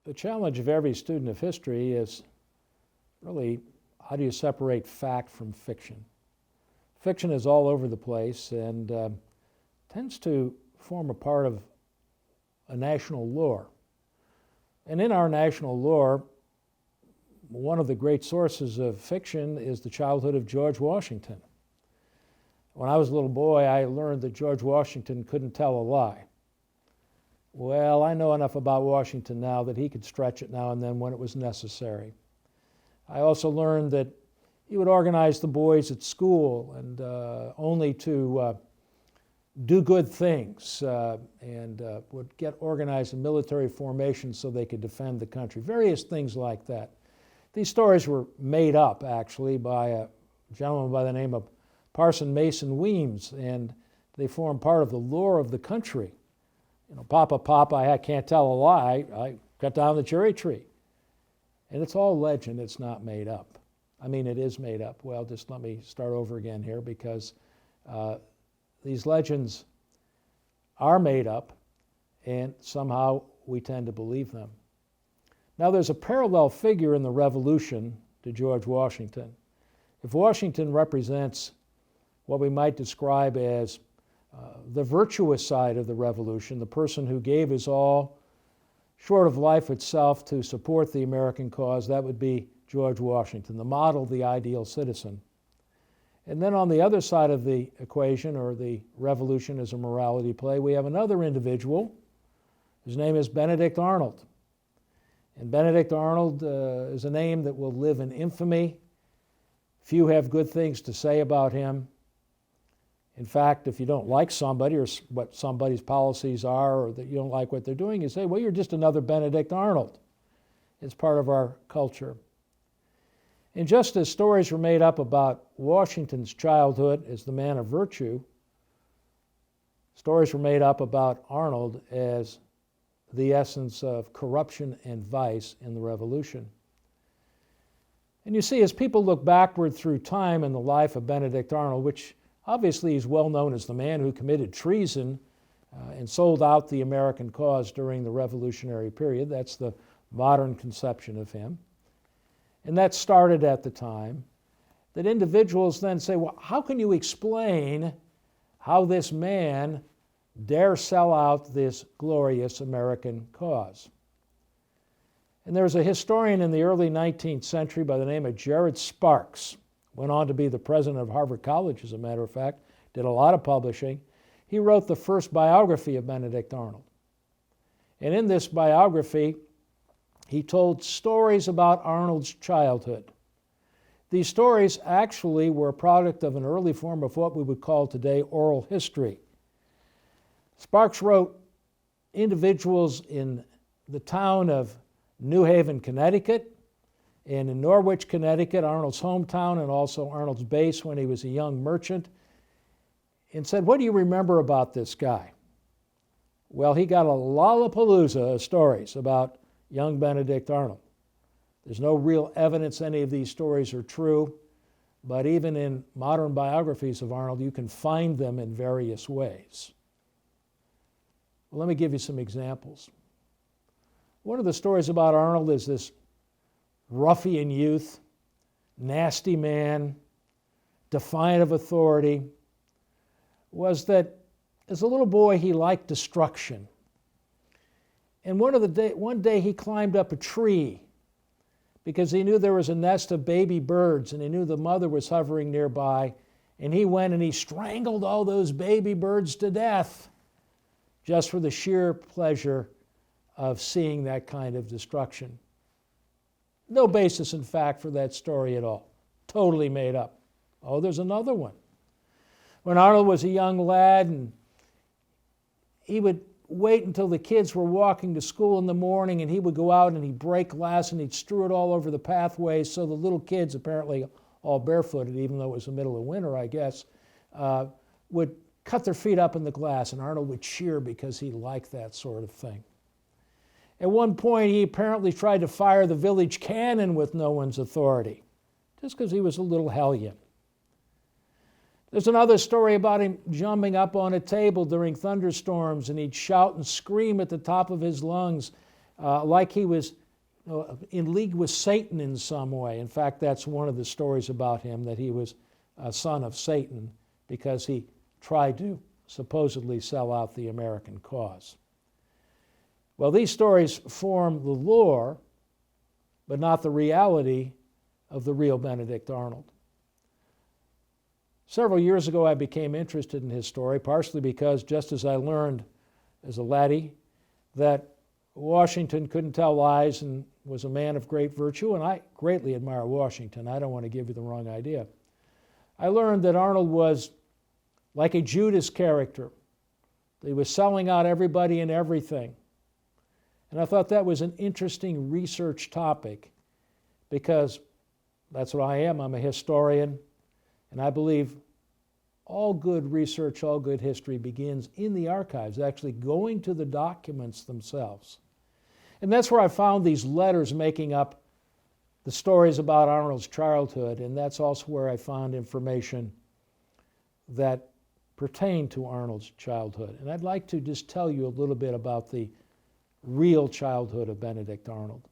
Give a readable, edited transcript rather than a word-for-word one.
The challenge of every student of history is really, how do you separate fact from fiction? Fiction is all over the place and tends to form a part of a national lore. And in our national lore, one of the great sources of fiction is the childhood of George Washington. When I was a little boy, I learned that George Washington couldn't tell a lie. Well, I know enough about Washington now that he could stretch it now and then when it was necessary. I also learned that he would organize the boys at school and only to do good things and would get organized in military formations so they could defend the country. Various things like that. These stories were made up, actually, by a gentleman by the name of Parson Mason Weems, and they form part of the lore of the country. You know, Papa, Papa, I can't tell a lie. I cut down the cherry tree. And it's all legend. It's not made up. I mean, it is made up. Well, just let me start over again here, because these legends are made up, and somehow we tend to believe them. Now, there's a parallel figure in the Revolution to George Washington. If Washington represents what we might describe as the virtuous side of the Revolution, the person who gave his all, short of life itself, to support the American cause, that would be George Washington, the model, the ideal citizen. And then on the other side of the equation, or the revolution as a morality play, we have another individual. His name is Benedict Arnold. And Benedict Arnold is a name that will live in infamy. Few have good things to say about him. In fact, if you don't like somebody or what somebody's policies are, or that you don't like what they're doing, you say, well, you're just another Benedict Arnold. It's part of our culture. And just as stories were made up about Washington's childhood as the man of virtue, stories were made up about Arnold as the essence of corruption and vice in the Revolution. And you see, as people look backward through time in the life of Benedict Arnold, which obviously is well known as the man who committed treason and sold out the American cause during the Revolutionary period. That's the modern conception of him. And that started at the time that individuals then say, well, how can you explain how this man dare sell out this glorious American cause? And there was a historian in the early 19th century by the name of Jared Sparks, went on to be the president of Harvard College, as a matter of fact, did a lot of publishing. He wrote the first biography of Benedict Arnold. And in this biography, he told stories about Arnold's childhood. These stories actually were a product of an early form of what we would call today oral history. Sparks wrote individuals in the town of New Haven, Connecticut, and in Norwich, Connecticut, Arnold's hometown, and also Arnold's base when he was a young merchant, and said, what do you remember about this guy? Well, he got a lollapalooza of stories about young Benedict Arnold. There's no real evidence any of these stories are true, but even in modern biographies of Arnold, you can find them in various ways. Well, let me give you some examples. One of the stories about Arnold is this ruffian youth, nasty man, defiant of authority, was that as a little boy he liked destruction. And one day he climbed up a tree because he knew there was a nest of baby birds and he knew the mother was hovering nearby, and he went and he strangled all those baby birds to death just for the sheer pleasure of seeing that kind of destruction. No basis in fact for that story at all. Totally made up. Oh, there's another one. When Arnold was a young lad, and he would wait until the kids were walking to school in the morning, and he would go out and he'd break glass and he'd strew it all over the pathways so the little kids, apparently all barefooted, even though it was the middle of winter, I guess, would cut their feet up in the glass, and Arnold would cheer because he liked that sort of thing. At one point, he apparently tried to fire the village cannon with no one's authority, just because he was a little hellion. There's another story about him jumping up on a table during thunderstorms, and he'd shout and scream at the top of his lungs, like he was in league with Satan in some way. In fact, that's one of the stories about him, that he was a son of Satan because he tried to supposedly sell out the American cause. Well, these stories form the lore, but not the reality of the real Benedict Arnold. Several years ago, I became interested in his story, partially because, just as I learned as a laddie, that Washington couldn't tell lies and was a man of great virtue, and I greatly admire Washington. I don't want to give you the wrong idea. I learned that Arnold was like a Judas character. He was selling out everybody and everything. And I thought that was an interesting research topic because that's what I am. I'm a historian, and I believe all good research, all good history begins in the archives, actually going to the documents themselves. And that's where I found these letters making up the stories about Arnold's childhood, and that's also where I found information that pertained to Arnold's childhood. And I'd like to just tell you a little bit about the real childhood of Benedict Arnold.